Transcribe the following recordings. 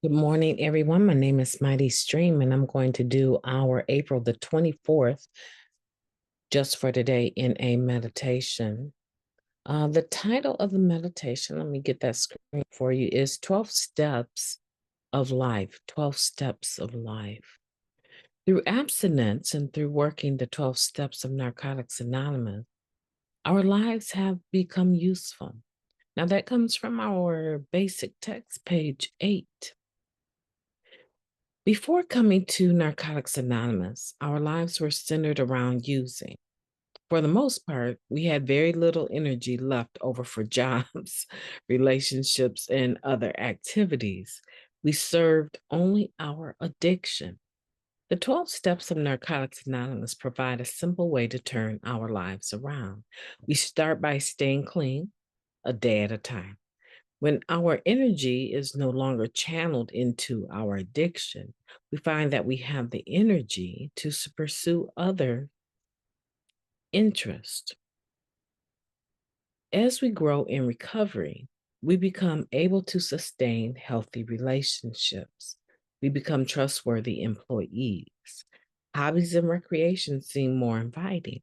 Good morning, everyone. My name is MightyStream, and I'm going to do our April the 24th just for today in a meditation. The title of the meditation, let me get that screen for you, is 12 Steps of Life. 12 Steps of Life. Through abstinence and through working the 12 steps of Narcotics Anonymous, our lives have become useful. Now, that comes from our basic text, page 8. Before coming to Narcotics Anonymous, our lives were centered around using. For the most part, we had very little energy left over for jobs, relationships, and other activities. We served only our addiction. The 12 steps of Narcotics Anonymous provide a simple way to turn our lives around. We start by staying clean a day at a time. When our energy is no longer channeled into our addiction, we find that we have the energy to pursue other interests. As we grow in recovery, we become able to sustain healthy relationships. We become trustworthy employees. Hobbies and recreation seem more inviting.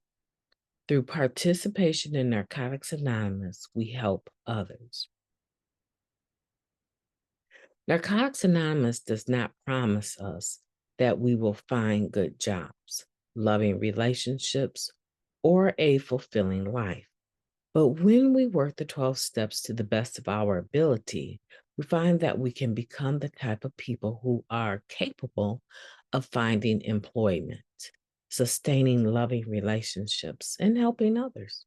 Through participation in Narcotics Anonymous, we help others. Narcotics Anonymous does not promise us that we will find good jobs, loving relationships, or a fulfilling life. But when we work the 12 steps to the best of our ability, we find that we can become the type of people who are capable of finding employment, sustaining loving relationships, and helping others.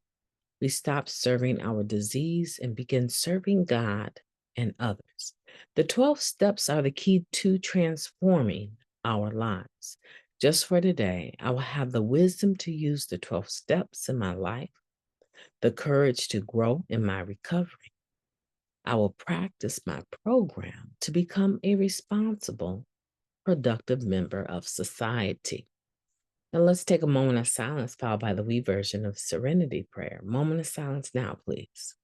We stop serving our disease and begin serving God and others. The 12 steps are the key to transforming our lives. Just for today, I will have the wisdom to use the 12 steps in my life, the courage to grow in my recovery. I will practice my program to become a responsible, productive member of society. Now let's take a moment of silence, followed by the we version of Serenity Prayer. Moment of silence now, please.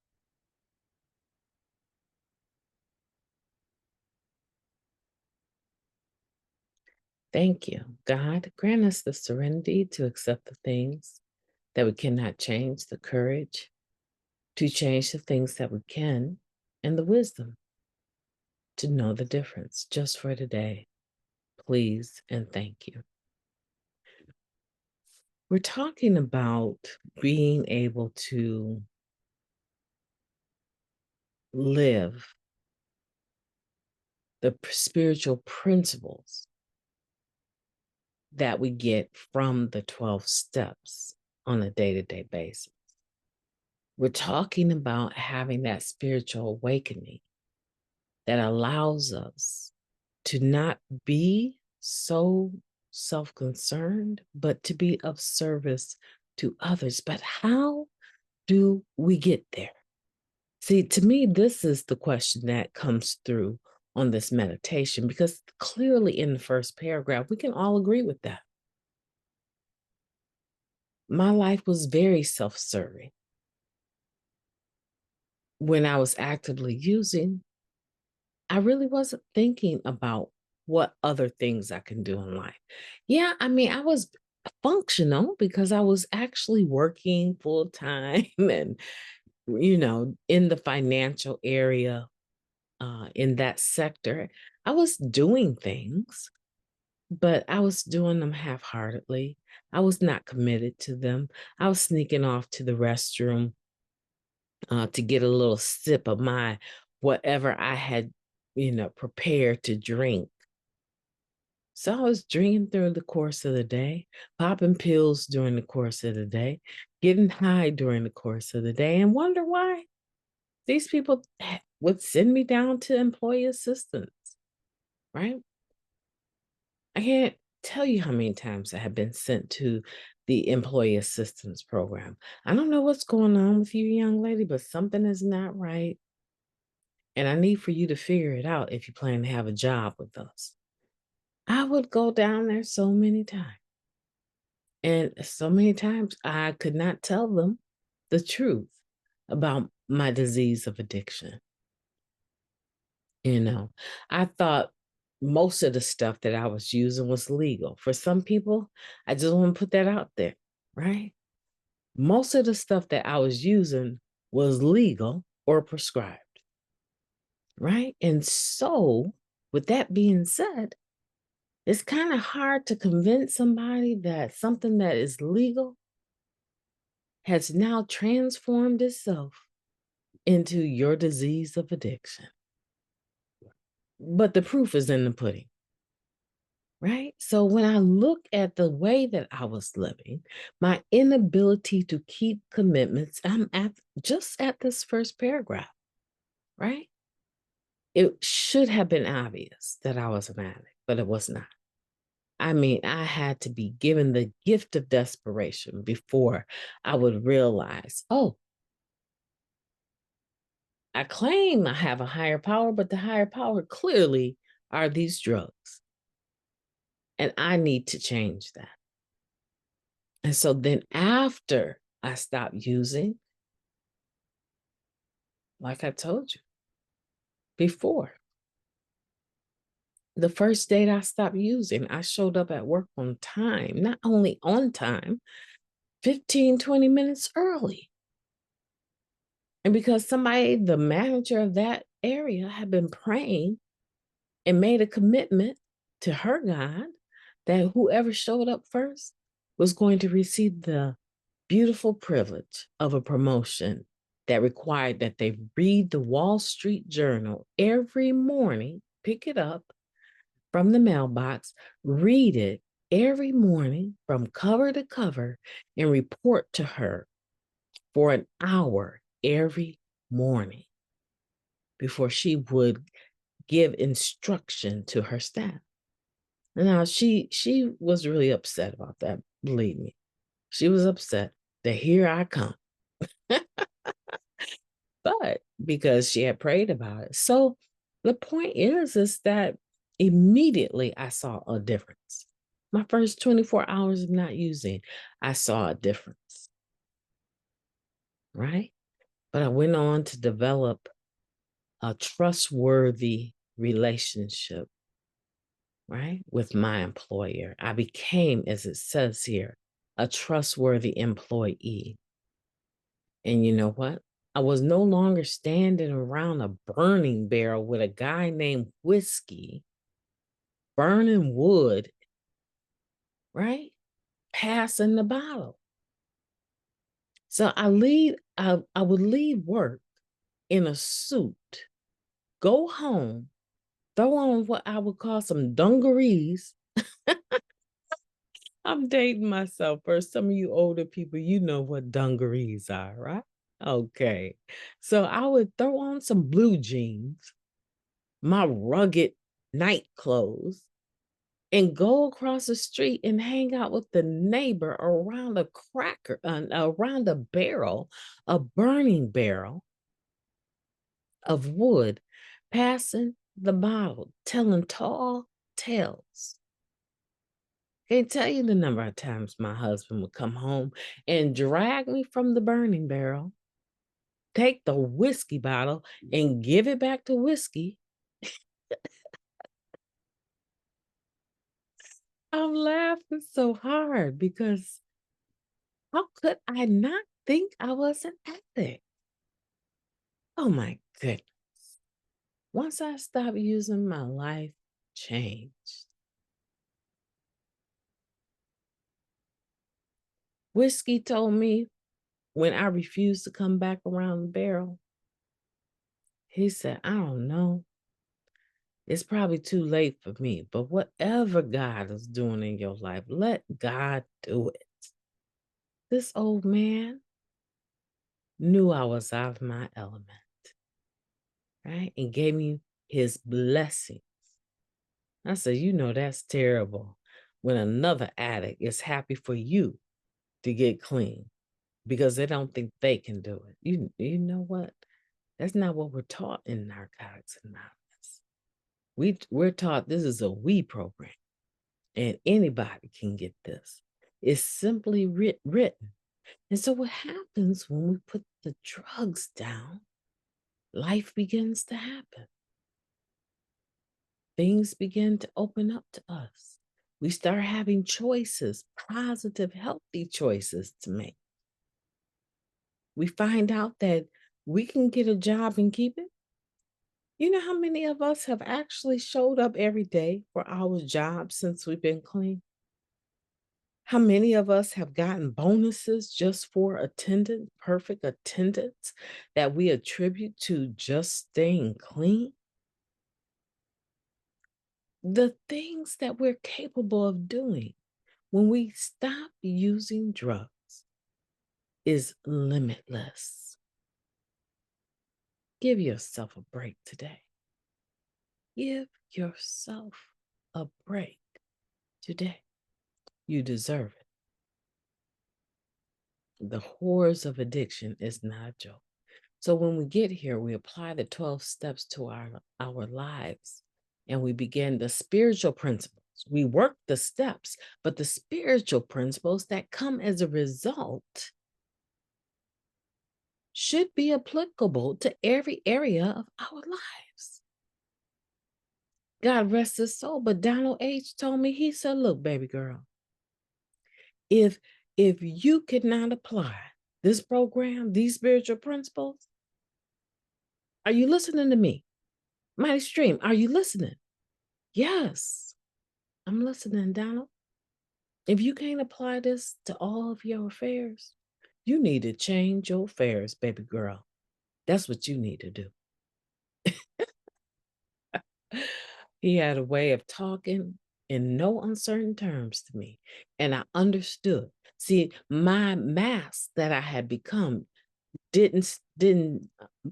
Thank you. God, grant us the serenity to accept the things that we cannot change, the courage to change the things that we can, and the wisdom to know the difference just for today. Please and thank you. We're talking about being able to live the spiritual principles that we get from the 12 steps on a day-to-day basis. We're talking about having that spiritual awakening that allows us to not be so self-concerned, but to be of service to others. But how do we get there? See, to me, this is the question that comes through on this meditation, because clearly in the first paragraph, we can all agree with that. My life was very self-serving. When I was actively using, I really wasn't thinking about what other things I can do in life. Yeah, I mean, I was functional because I was actually working full time and, in the financial area, in that sector. I was doing things, but I was doing them half-heartedly. I was not committed to them. I was sneaking off to the restroom to get a little sip of my whatever I had, prepared to drink. So I was drinking through the course of the day, popping pills during the course of the day, getting high during the course of the day, and wonder why these people would send me down to employee assistance, right? I can't tell you how many times I have been sent to the employee assistance program. I don't know what's going on with you, young lady, but something is not right. And I need for you to figure it out if you plan to have a job with us. I would go down there so many times. And so many times I could not tell them the truth about my disease of addiction. I thought most of the stuff that I was using was legal. For some people, I just want to put that out there, right? Most of the stuff that I was using was legal or prescribed, right? And so, with that being said, it's kind of hard to convince somebody that something that is legal has now transformed itself into your disease of addiction. But the proof is in the pudding, right? So when I look at the way that I was living, my inability to keep commitments, I'm just at this first paragraph, right? It should have been obvious that I was an addict, but it was not. I mean, I had to be given the gift of desperation before I would realize, oh, I claim I have a higher power, but the higher power clearly are these drugs. And I need to change that. And so then after I stopped using, like I told you before, the first date I stopped using, I showed up at work on time, not only on time, 15, 20 minutes early. And because somebody, the manager of that area, had been praying and made a commitment to her God that whoever showed up first was going to receive the beautiful privilege of a promotion that required that they read the Wall Street Journal every morning, pick it up from the mailbox, read it every morning from cover to cover, and report to her for an hour every morning before she would give instruction to her staff. Now she was really upset about that, believe me. She was upset that here I come. But because she had prayed about it. So the point is that immediately I saw a difference. My first 24 hours of not using, I saw a difference. Right? But I went on to develop a trustworthy relationship, right, with my employer. I became, as it says here, a trustworthy employee. And you know what? I was no longer standing around a burning barrel with a guy named Whiskey, burning wood, right? Passing the bottle. So I would leave work in a suit, go home, throw on what I would call some dungarees. I'm dating myself. For some of you older people, you know what dungarees are, right? Okay. So I would throw on some blue jeans, my rugged night clothes, and go across the street and hang out with the neighbor around around a barrel, a burning barrel of wood, passing the bottle, telling tall tales. Can't tell you the number of times my husband would come home and drag me from the burning barrel, take the whiskey bottle and give it back to Whiskey. I'm laughing so hard because how could I not think I was an addict? Oh my goodness. Once I stopped using, my life changed. Whiskey told me when I refused to come back around the barrel, he said, I don't know. It's probably too late for me, but whatever God is doing in your life, let God do it. This old man knew I was out of my element, right? And gave me his blessing. I said, you know, that's terrible when another addict is happy for you to get clean because they don't think they can do it. You know what? That's not what we're taught in Narcotics Anonymous. We're taught this is a we program and anybody can get this. It's simply written. And so what happens when we put the drugs down, life begins to happen. things begin to open up to us. We start having choices, positive, healthy choices to make. We find out that we can get a job and keep it. You know how many of us have actually showed up every day for our job since we've been clean? How many of us have gotten bonuses just for attendance, perfect attendance that we attribute to just staying clean? The things that we're capable of doing when we stop using drugs is limitless. Give yourself a break today. Give yourself a break today. You deserve it. The horrors of addiction is not a joke. So when we get here, we apply the 12 steps to our lives and we begin the spiritual principles. We work the steps, but the spiritual principles that come as a result should be applicable to every area of our lives. God rest his soul, but Donald H. told me, he said, look, baby girl, if you could not apply this program, these spiritual principles, are you listening to me? MightyStream, are you listening? Yes, I'm listening, Donald. If you can't apply this to all of your affairs, you need to change your affairs, baby girl. That's what you need to do. He had a way of talking in no uncertain terms to me, and I understood. See, my mask that I had become didn't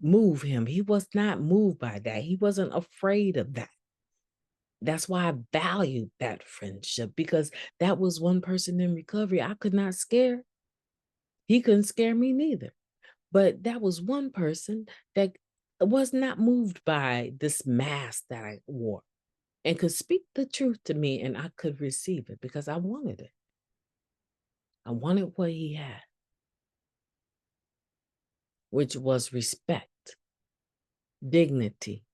move him. He was not moved by that. He wasn't afraid of that. That's why I valued that friendship, because that was one person in recovery I could not scare. He couldn't scare me neither. But that was one person that was not moved by this mask that I wore and could speak the truth to me, and I could receive it because I wanted it. I wanted what he had, which was respect, dignity,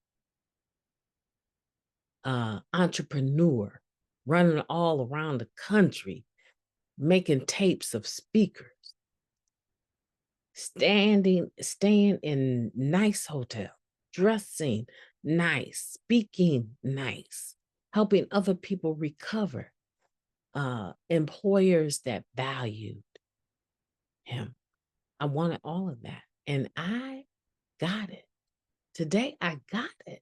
entrepreneur, running all around the country, making tapes of speakers, staying in nice hotels, dressing nice, speaking nice, helping other people recover, employers that valued him. I wanted all of that. And I got it. Today, I got it.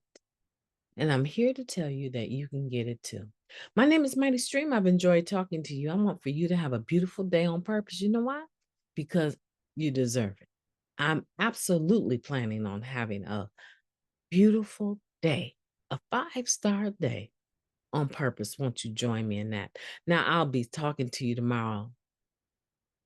And I'm here to tell you that you can get it too. My name is MightyStream. I've enjoyed talking to you. I want for you to have a beautiful day on purpose. You know why? Because you deserve it. I'm absolutely planning on having a beautiful day, a 5-star day on purpose. Won't you join me in that? Now, I'll be talking to you tomorrow